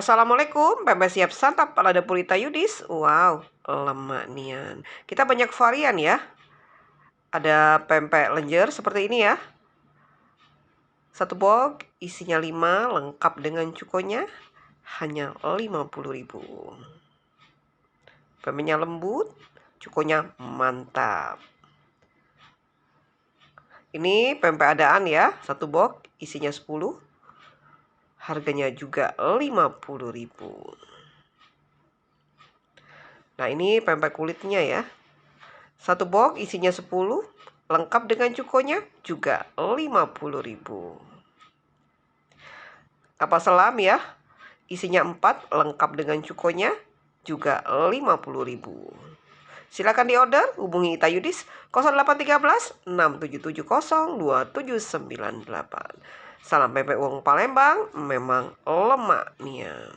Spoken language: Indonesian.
Assalamualaikum, pempek siap santap ala Purita Yudis. Wow, lemak nian. Kita banyak varian ya. Ada pempek lenjer seperti ini ya. Satu box isinya 5, lengkap dengan cukonya. Hanya 50.000. Pempeknya lembut, cukonya mantap. Ini pempek adaan ya, satu box isinya 10. Harganya juga 50.000. Nah, ini pempek kulitnya ya. Satu box isinya 10, lengkap dengan cukonya juga 50.000. Kapal selam ya, isinya 4, lengkap dengan cukonya juga 50.000. Silakan diorder, hubungi Ita Yudis 0813 6770 2798. Salam pempek Wong Palembang, memang lemak nian.